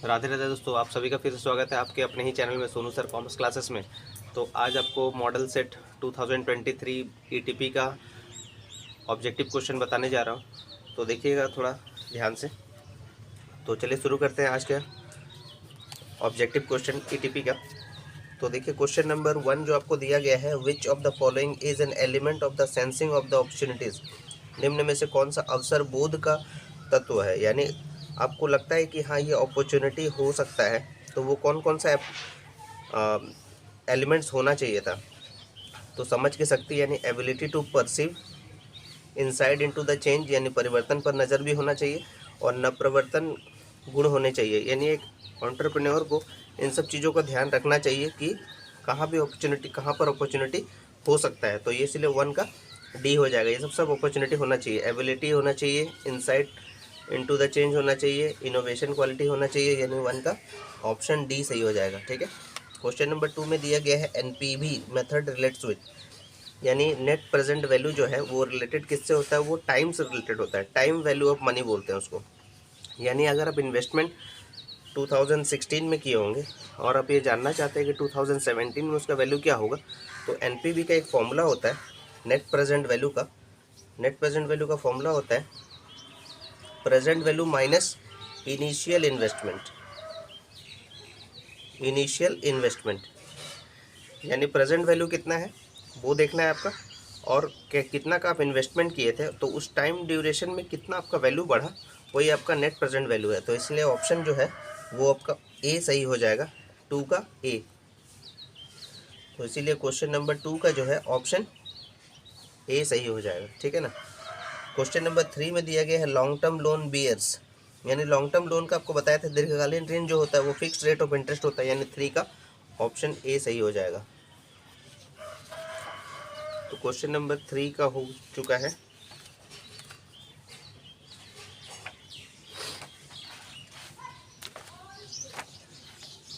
राधे राधे दोस्तों, आप सभी का फिर से स्वागत है आपके अपने ही चैनल में सोनू सर कॉमर्स क्लासेस में। तो आज आपको मॉडल सेट 2023 ईटीपी का ऑब्जेक्टिव क्वेश्चन बताने जा रहा हूँ। तो देखिएगा थोड़ा ध्यान से। तो चलिए शुरू करते हैं आज का ऑब्जेक्टिव क्वेश्चन ईटीपी का। तो देखिए क्वेश्चन नंबर 1 जो आपको दिया गया है, which of the following is an element of the sensing of the opportunities. निम्न में से कौन सा अवसर बोध का तत्व है, यानी आपको लगता है कि हाँ ये अपॉर्चुनिटी हो सकता है, तो वो कौन कौन सा एलिमेंट्स होना चाहिए था। तो समझ की शक्ति यानी ability to perceive, inside into the change यानी परिवर्तन पर नज़र भी होना चाहिए, और नवप्रवर्तन गुण होने चाहिए, यानी एक एंटरप्रेन्योर को इन सब चीज़ों का ध्यान रखना चाहिए कि कहाँ पर अपॉर्चुनिटी हो सकता है। तो ये इसलिए 1 का डी हो जाएगा। ये सब अपॉर्चुनिटी होना चाहिए, एबिलिटी होना चाहिए, इनसाइट इनटू द चेंज होना चाहिए, इनोवेशन क्वालिटी होना चाहिए, यानी 1 का ऑप्शन डी सही हो जाएगा। ठीक है। क्वेश्चन नंबर 2 में दिया गया है एनपीवी मेथड रिलेट्स विद, यानी नेट प्रेजेंट वैल्यू जो है वो रिलेटेड किससे होता है, वो टाइम से रिलेटेड होता है। टाइम वैल्यू ऑफ मनी बोलते हैं उसको। यानी अगर आप इन्वेस्टमेंट 2016 में किए होंगे और आप ये जानना चाहते हैं कि 2017 में उसका वैल्यू क्या होगा, तो एनपीवी का एक फॉर्मूला होता है नेट प्रेजेंट वैल्यू का। नेट प्रेजेंट वैल्यू का फॉर्मूला होता है present value minus initial investment. Initial investment यानी प्रेजेंट वैल्यू कितना है वो देखना है आपका, और कितना का आप इन्वेस्टमेंट किए थे, तो उस टाइम ड्यूरेशन में कितना आपका वैल्यू बढ़ा, वही आपका नेट प्रेजेंट वैल्यू है। तो इसलिए ऑप्शन जो है वो आपका ए सही हो जाएगा, 2 का ए। तो इसीलिए क्वेश्चन नंबर 2 का जो है ऑप्शन ए सही हो जाएगा। ठीक है ना। क्वेश्चन नंबर 3 में दिया गया है लॉन्ग टर्म लोन बियर्स, यानी लॉन्ग टर्म लोन का आपको बताया था दीर्घकालीन ऋण जो होता है वो फिक्स्ड रेट ऑफ इंटरेस्ट होता है, यानी 3 का ऑप्शन ए सही हो जाएगा। तो क्वेश्चन नंबर 3 का हो चुका है।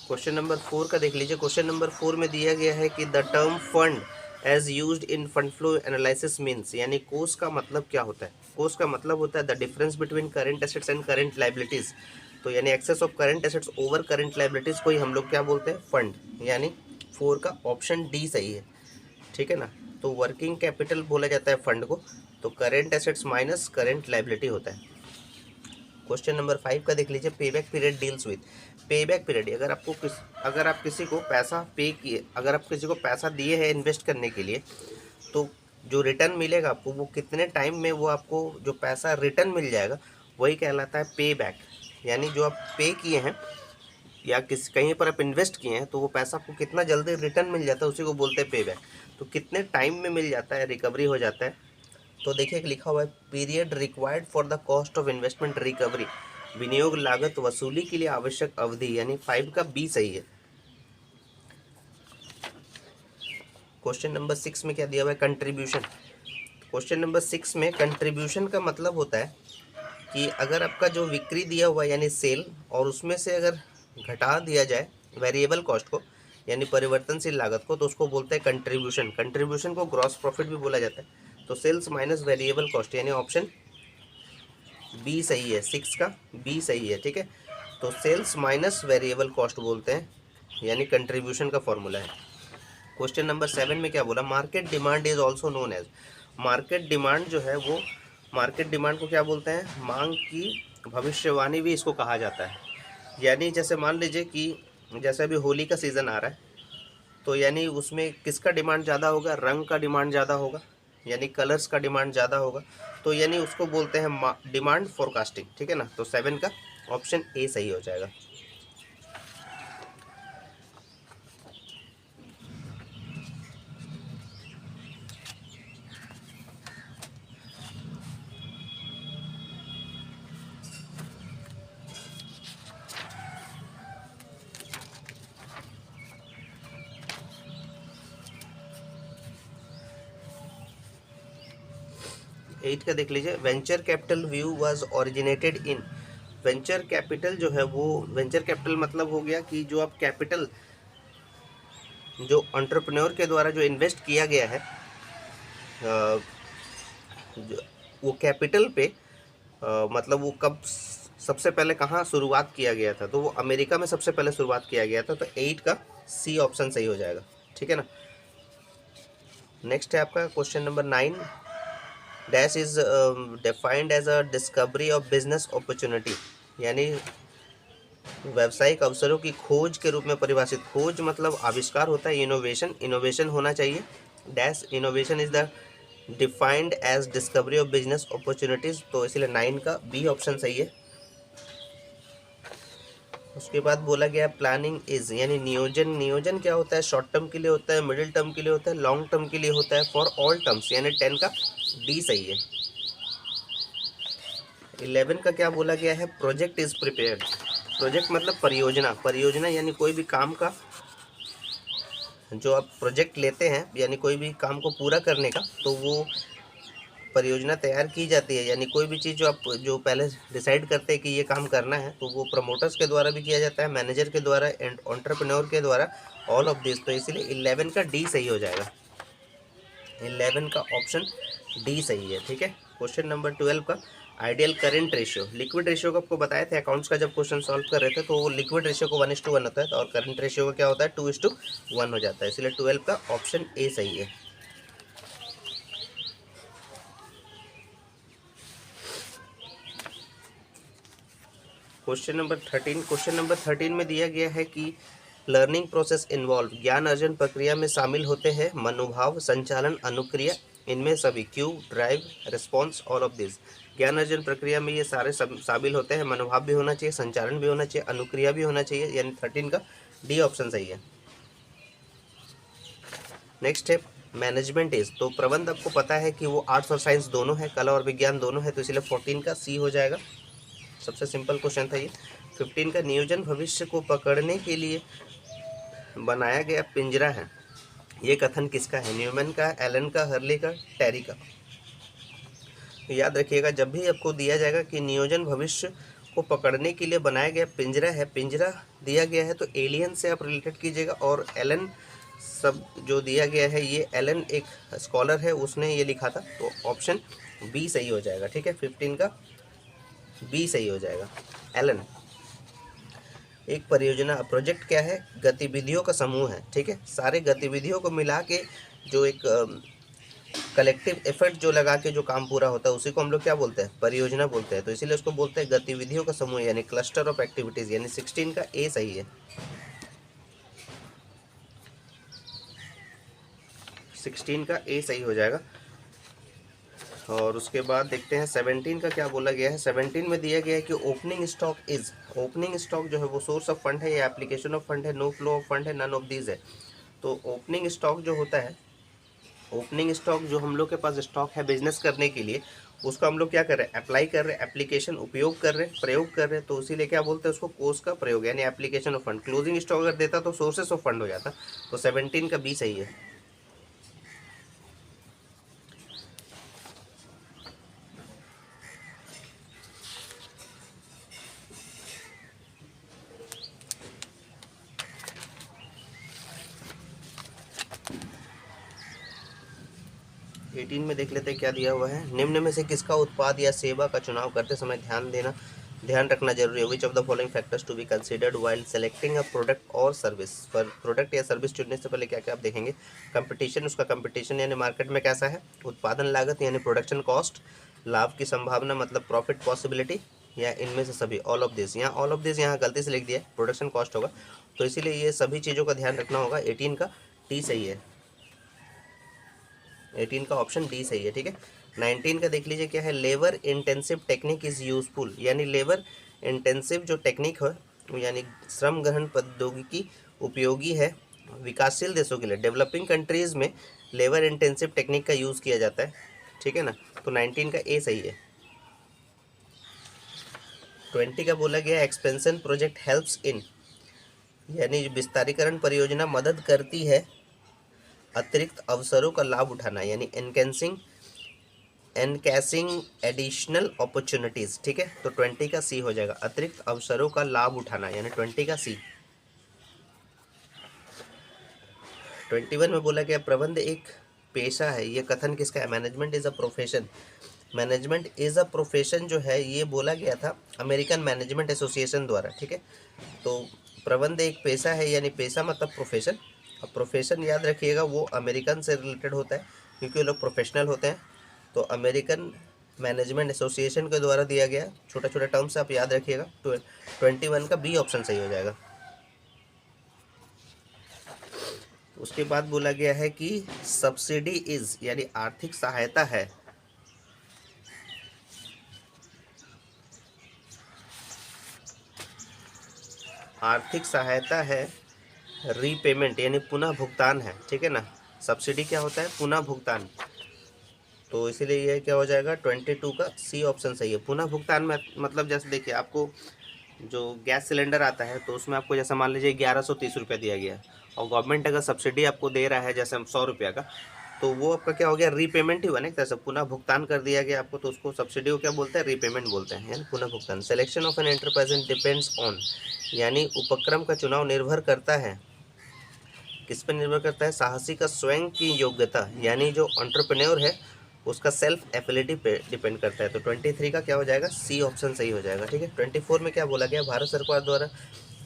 क्वेश्चन नंबर 4 का देख लीजिए। क्वेश्चन नंबर 4 में दिया गया है कि the term fund as used in fund flow analysis means, यानी कोस का मतलब क्या होता है। कोस का मतलब होता है the difference between current assets and current liabilities. तो यानी excess of current assets over current liabilities को ही हम लोग क्या बोलते हैं, फंड। यानी 4 का ऑप्शन डी सही है। ठीक है ना। तो वर्किंग कैपिटल बोला जाता है फंड को, तो current assets minus current liability होता है। क्वेश्चन नंबर 5 का देख लीजिए, पे बैक पीरियड डील्स विद। पे बैक पीरियड, अगर आप किसी को पैसा पे किए, अगर आप किसी को पैसा दिए हैं इन्वेस्ट करने के लिए, तो जो रिटर्न मिलेगा आपको वो कितने टाइम में वो आपको जो पैसा रिटर्न मिल जाएगा वही कहलाता है पे बैक। यानी जो आप पे किए हैं या कहीं पर आप इन्वेस्ट किए हैं तो वो पैसा आपको कितना जल्दी रिटर्न मिल जाता है उसी को बोलते हैं पे बैक। तो कितने टाइम में मिल जाता है, रिकवरी हो जाता है। तो देखिए लिखा हुआ है period required for the cost of investment recovery, विनियोग लागत वसूली के लिए आवश्यक अवधि, यानी 5 का बी सही है। क्वेश्चन नंबर 6 में क्या दिया हुआ है, कंट्रीब्यूशन। क्वेश्चन नंबर 6 में कंट्रीब्यूशन का मतलब होता है कि अगर आपका जो बिक्री दिया हुआ यानी सेल, और उसमें से अगर घटा दिया जाए वेरिएबल कॉस्ट को यानी परिवर्तनशील लागत को, तो उसको बोलते हैं कंट्रीब्यूशन। कंट्रीब्यूशन को ग्रॉस प्रॉफिट भी बोला जाता है। तो सेल्स माइनस वेरिएबल कॉस्ट यानी ऑप्शन बी सही है, 6 का बी सही है। ठीक है। तो सेल्स माइनस वेरिएबल कॉस्ट बोलते हैं, यानी कंट्रीब्यूशन का फॉर्मूला है। क्वेश्चन नंबर 7 में क्या बोला, market demand is also known as. Market demand जो है वो, मार्केट डिमांड को क्या बोलते हैं, मांग की भविष्यवाणी भी इसको कहा जाता है। यानी जैसे मान लीजिए कि जैसे अभी होली का सीज़न आ रहा है, तो यानी उसमें किसका डिमांड ज़्यादा होगा, रंग का डिमांड ज़्यादा होगा, यानी कलर्स का डिमांड ज़्यादा होगा। तो यानी उसको बोलते हैं डिमांड फोरकास्टिंग। ठीक है ना। तो 7 का ऑप्शन ए सही हो जाएगा। 8 का देख लीजिए, venture capital view was originated in. Venture capital जो है वो, वेंचर कैपिटल मतलब हो गया कि जो आप कैपिटल जो एंटरप्रेन्योर के द्वारा जो इन्वेस्ट किया गया है, वो कैपिटल पे मतलब वो कब सबसे पहले कहाँ शुरुआत किया गया था, तो वो अमेरिका में सबसे पहले शुरुआत किया गया था, तो 8 का सी ऑप्शन सही हो जाएगा, ठीक है ना। नेक्स्ट है आपका question number 9, dash is defined as a discovery of business opportunity, यानी व्यावसायिक अवसरों की खोज के रूप में परिभाषित। खोज मतलब आविष्कार होता है, इनोवेशन, इनोवेशन होना चाहिए। Dash innovation is the defined as discovery of business opportunities, तो इसलिए 9 का बी ऑप्शन सही है। उसके बाद बोला गया प्लानिंग इज, यानी नियोजन, नियोजन क्या होता है, शॉर्ट टर्म के लिए होता है, मिडिल टर्म के लिए होता है, लॉन्ग टर्म के लिए होता है, फॉर ऑल टर्म्स, यानी 10 का डी सही है। 11 का क्या बोला गया है, प्रोजेक्ट इज प्रिपेयर्ड। प्रोजेक्ट मतलब परियोजना, परियोजना यानी कोई भी काम का जो आप प्रोजेक्ट लेते हैं, यानी कोई भी काम को पूरा करने का, तो वो परियोजना तैयार की जाती है। यानी कोई भी चीज़ जो आप जो पहले डिसाइड करते हैं कि ये काम करना है, तो वो प्रमोटर्स के द्वारा भी किया जाता है, मैनेजर के द्वारा एंड एंटरप्रेन्योर के द्वारा, ऑल ऑफ दिस, तो इसीलिए 11 का डी सही हो जाएगा। 11 का ऑप्शन डी सही है, ठीक है। क्वेश्चन नंबर 12 का ideal current ratio, liquid ratio को आपको बताए थे अकाउंट्स का जब क्वेश्चन सॉल्व कर रहे थे, तो वो लिक्विड रेशियो को 1:1 होता है, तो और करंट रेशियो का क्या होता है 2:1 हो जाता है, इसलिए 12 का ऑप्शन ए सही है। क्वेश्चन नंबर 13, क्वेश्चन नंबर 13 में दिया गया है कि लर्निंग प्रोसेस इन्वॉल्व, ज्ञान अर्जन प्रक्रिया में शामिल होते हैं मनोभाव, संचालन, अनुक्रिया, इनमें सभी, Q, drive, response, all of this. ज्ञान अर्जन प्रक्रिया में ये सारे शामिल होते हैं, मनोभाव भी होना चाहिए, संचालन भी होना चाहिए, अनुक्रिया भी होना चाहिए, यानी 13 का डी ऑप्शन सही है। नेक्स्ट है मैनेजमेंट इज, तो प्रबंध आपको पता है कि वो आर्ट्स और साइंस दोनों है, कला और विज्ञान दोनों है, तो इसलिए 14 का सी हो जाएगा। सबसे सिंपल क्वेश्चन था ये। 15 का नियोजन भविष्य को पकड़ने के लिए बनाया गया पिंजरा है, ये कथन किसका है, न्यूमैन का, एलन का, हर्ले का, टेरी का। तो याद रखिएगा जब भी आपको दिया जाएगा कि नियोजन भविष्य को पकड़ने के लिए बनाया गया पिंजरा है, पिंजरा दिया गया है, तो एलियन से आप रिलेटेड कीजिएगा, और एलन सब जो दिया गया है, ये एलन एक स्कॉलर है, उसने ये लिखा था, तो ऑप्शन बी सही हो जाएगा, ठीक है। 15 का बी सही हो जाएगा, एलन। एक परियोजना, प्रोजेक्ट क्या है, गतिविधियों का समूह है, ठीक है, सारे गतिविधियों को मिला के जो एक कलेक्टिव एफर्ट जो लगा के जो काम पूरा होता है, उसी को हम लोग क्या बोलते हैं, परियोजना बोलते हैं, तो इसीलिए उसको बोलते हैं गतिविधियों का समूह, यानी क्लस्टर ऑफ एक्टिविटीज, यानी 16 का ए सही है। 16 का ए सही हो जाएगा। और उसके बाद देखते हैं 17 का क्या बोला गया है। 17 में दिया गया है कि opening stock is, opening stock जो है वो सोर्स ऑफ फंड है या एप्लीकेशन ऑफ फंड है, नो फ्लो ऑफ फंड है, नन ऑफ दीज है। तो ओपनिंग स्टॉक जो होता है, ओपनिंग स्टॉक जो हम लोग के पास स्टॉक है बिजनेस करने के लिए, उसको हम लोग क्या कर रहे हैं, अप्लाई कर रहे हैं, एप्लीकेशन उपयोग कर रहे हैं, प्रयोग कर रहे हैं, तो इसीलिए क्या बोलते हैं उसको, कोर्स का प्रयोग, यानी application of fund. Closing stock अगर देता तो सोर्सेस ऑफ फंड हो जाता, तो 17 का बी सही है। 18 में देख लेते हैं क्या दिया हुआ है। निम्न में से किसका उत्पाद या सेवा का चुनाव करते समय ध्यान रखना जरूरी है। Which of the following factors to be considered while selecting a product और सर्विस। पर प्रोडक्ट या सर्विस चुनने से पहले क्या क्या आप देखेंगे, कंपटीशन, उसका कंपटीशन यानी मार्केट में कैसा है, उत्पादन लागत यानी प्रोडक्शन कॉस्ट, लाभ की संभावना मतलब प्रॉफिट पॉसिबिलिटी, या इनमें से सभी, ऑल ऑफ दिस। यहाँ ऑल ऑफ दिस यहाँ गलती से लिख दिया है, प्रोडक्शन कॉस्ट होगा, तो इसीलिए ये सभी चीज़ों का ध्यान रखना होगा। 18 का टी सही है, 18 का ऑप्शन डी सही है, ठीक है। 19 का देख लीजिए क्या है, labour intensive technique is useful, यानी लेबर इंटेंसिव जो टेक्निक है, यानी श्रम गहन प्रौद्योगिकी उपयोगी है विकासशील देशों के लिए। डेवलपिंग कंट्रीज़ में लेबर इंटेंसिव टेक्निक का यूज़ किया जाता है, ठीक है ना, तो 19 का ए सही है। 20 का बोला गया एक्सपेंशन प्रोजेक्ट हेल्प्स इन, यानी विस्तारीकरण परियोजना मदद करती है अतिरिक्त अवसरों का लाभ उठाना, यानी एनकैसिंग एडिशनल अपॉर्चुनिटीज़, ठीक है, तो 20 का सी हो जाएगा, अतिरिक्त अवसरों का लाभ उठाना, यानी 20 का सी। 21 में बोला गया प्रबंध एक पेशा है, ये कथन किसका है, management is a profession. Management is a profession जो है ये बोला गया था अमेरिकन मैनेजमेंट एसोसिएशन द्वारा, ठीक है। तो प्रबंध एक पेशा है, यानी पेशा मतलब प्रोफेशन। अब प्रोफेशन याद रखिएगा वो अमेरिकन से रिलेटेड होता है क्योंकि वो लोग प्रोफेशनल होते हैं। तो अमेरिकन मैनेजमेंट एसोसिएशन के द्वारा दिया गया, छोटा छोटा टर्म्स आप याद रखिएगा। 21 का बी ऑप्शन सही हो जाएगा। उसके बाद बोला गया है कि सब्सिडी इज, यानी आर्थिक सहायता है, आर्थिक सहायता है रीपेमेंट यानी पुनः भुगतान है, ठीक है ना। सब्सिडी क्या होता है? पुनः भुगतान। तो इसीलिए ये क्या हो जाएगा? 22 का सी ऑप्शन सही है। पुनः भुगतान में मतलब जैसे देखिए, आपको जो गैस सिलेंडर आता है तो उसमें आपको जैसे मान लीजिए 1130 रुपया दिया गया और गवर्नमेंट अगर सब्सिडी आपको दे रहा है जैसे 100 रुपया का, तो वो आपका क्या हो गया? रीपेमेंट ही हुआ ना एक तरह से, पुनः भुगतान कर दिया गया आपको, तो उसको सब्सिडी को क्या बोलते हैं? रीपेमेंट बोलते हैं, यानी पुनः भुगतान। Selection of an enterprise depends on, यानी उपक्रम का चुनाव निर्भर करता है, किस पर निर्भर करता है? साहसी का स्वयं की योग्यता, यानी जो एंटरप्रेन्योर है उसका सेल्फ एबिलिटी पे डिपेंड करता है। तो 23 का क्या हो जाएगा? सी ऑप्शन सही हो जाएगा, ठीक है। 24 में क्या बोला गया? भारत सरकार द्वारा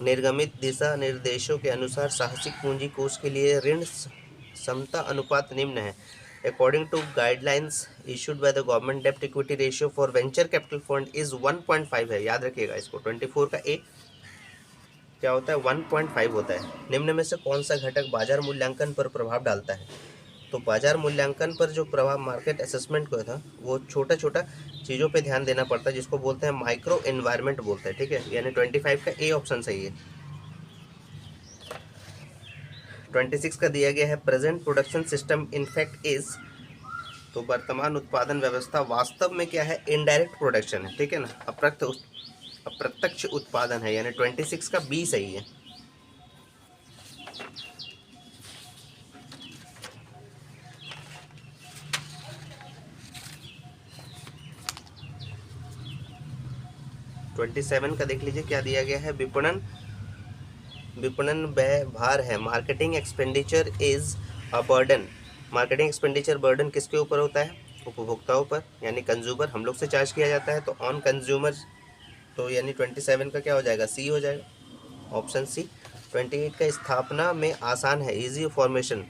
निर्गमित दिशा निर्देशों के अनुसार साहसिक पूंजी कोष के लिए ऋण क्षमता अनुपात निम्न है। According to guidelines issued by the government, डेप्ट equity ratio for venture capital fund is 1.5 है, याद रखिएगा इसको। 24 का ए क्या होता है? 1.5 होता है। निम्न में से कौन सा घटक बाजार मूल्यांकन पर प्रभाव डालता है? तो बाजार मूल्यांकन पर जो प्रभाव मार्केट असेसमेंट को था, वो छोटा छोटा चीज़ों पे ध्यान देना पड़ता है, जिसको बोलते हैं माइक्रो एनवायरनमेंट बोलते हैं, ठीक है। यानी 25 का ए ऑप्शन सही है। 26 का दिया गया है present production system in fact is, तो वर्तमान उत्पादन व्यवस्था वास्तव में क्या है? इनडायरेक्ट प्रोडक्शन है, ठीक है ना। अप्रत्यक्ष उत्पादन है, यानी 26 का बी सही है। ट्वेंटी सेवन का देख लीजिए क्या दिया गया है? विपणन विपणन व्यय भार है। Marketing expenditure is a burden. Marketing expenditure burden किसके ऊपर होता है? उपभोक्ताओं पर, यानी कंज्यूमर, हम लोग से चार्ज किया जाता है, तो ऑन कंज्यूमर। तो यानी 27 का क्या हो जाएगा? सी हो जाएगा, ऑप्शन सी। 28 का स्थापना में आसान है, इजी फॉर्मेशन।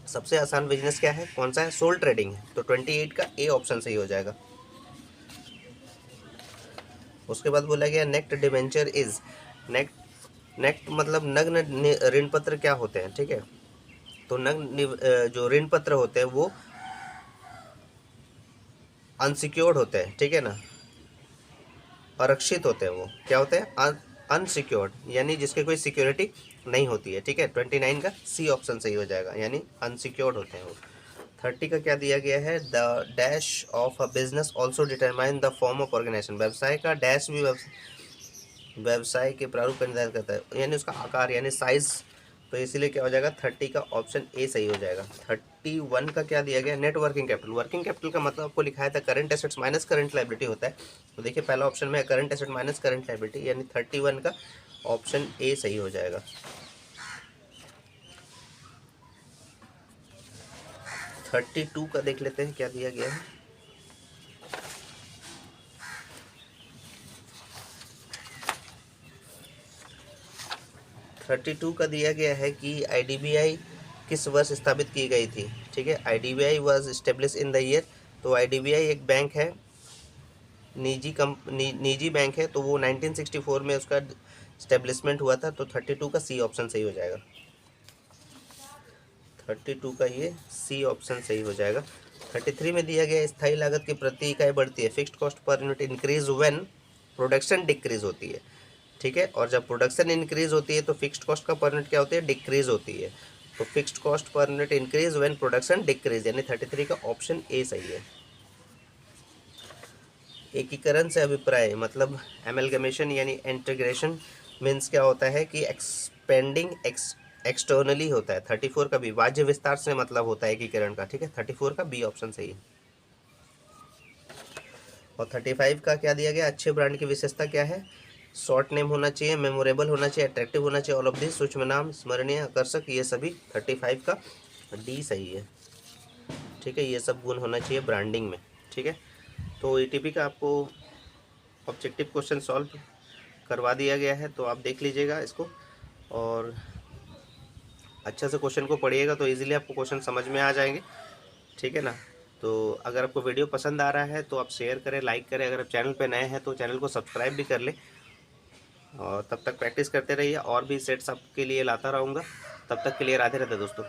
सबसे आसान बिजनेस क्या है? कौन सा है? सोल ट्रेडिंग है, तो 28 का ए ऑप्शन सही हो जाएगा। उसके बाद बोला गया naked debenture is, naked naked मतलब नग्न ऋण पत्र क्या होते हैं, ठीक है। तो जो ऋण पत्र होते हैं वो अनसिक्योर्ड होते हैं, ठीक है ना, आरक्षित होते हैं। वो क्या होते हैं? अनसिक्योर्ड, यानी जिसके कोई सिक्योरिटी नहीं होती है, ठीक है। 29 का सी ऑप्शन सही हो जाएगा, यानी अनसिक्योर्ड होते हैं वो। 30 का क्या दिया गया है? The dash of a business also determine the form of organisation. व्यवसाय का डैश भी व्यवसाय के प्रारूप का निर्धारित करता है, यानी उसका आकार, यानी साइज। तो इसीलिए क्या हो जाएगा? 30 का ऑप्शन ए सही हो जाएगा। 31 का क्या दिया गया? Net working capital. Working capital का मतलब आपको लिखाया था current assets minus current liability होता है। तो देखिए पहला ऑप्शन में है current asset minus current liability, यानी 31 का ऑप्शन ए सही हो जाएगा। 32 का देख लेते हैं क्या दिया गया है। 32 का दिया गया है कि आईडीबीआई किस वर्ष स्थापित की गई थी, ठीक है। IDBI was establish in the year. तो आईडीबीआई एक बैंक है, निजी बैंक है, तो वो 1964 में उसका स्टेब्लिशमेंट हुआ था। तो 32 का सी ऑप्शन सही हो जाएगा। 32 का ये सी ऑप्शन सही हो जाएगा। 33 में दिया गया स्थायी लागत की प्रति इकाई बढ़ती है। Fixed cost per unit increase when production decrease होती है, ठीक है। और जब प्रोडक्शन इंक्रीज होती है तो फिक्स्ड कॉस्ट का पर यूनिट क्या होती है? डिक्रीज होती है। तो fixed cost per unit increase when production decrease, यानी 33 का ऑप्शन ए सही है। एकीकरण से अभिप्राय मतलब एमलगमेशन यानी इंटीग्रेशन मीन्स क्या होता है कि एक्सपेंडिंग एक्सटर्नली होता है। 34 का भी बाह्य विस्तार से मतलब होता है एकीकरण का, ठीक है। 34 का बी ऑप्शन सही है। और 35 का क्या दिया गया? अच्छे ब्रांड की विशेषता क्या है? शॉर्ट नेम होना चाहिए, मेमोरेबल होना चाहिए, अट्रैक्टिव होना चाहिए, ऑल ऑफ दिस, सूक्ष्म नाम, स्मरणीय, आकर्षक, ये सभी। 35 का डी सही है, ठीक है। ये सब गुण होना चाहिए ब्रांडिंग में, ठीक है। तो ईटीपी का आपको ऑब्जेक्टिव क्वेश्चन सॉल्व करवा दिया गया है, तो आप देख लीजिएगा इसको और अच्छे से क्वेश्चन को पढ़िएगा तो इजीली आपको क्वेश्चन समझ में आ जाएंगे, ठीक है ना। तो अगर आपको वीडियो पसंद आ रहा है तो आप शेयर करें, लाइक करें, अगर आप चैनल पे नए हैं तो चैनल को सब्सक्राइब भी कर लें और तब तक प्रैक्टिस करते रहिए, और भी सेट्स आपके लिए लाता रहूँगा। तब तक के लिए राधे राधे दोस्तों।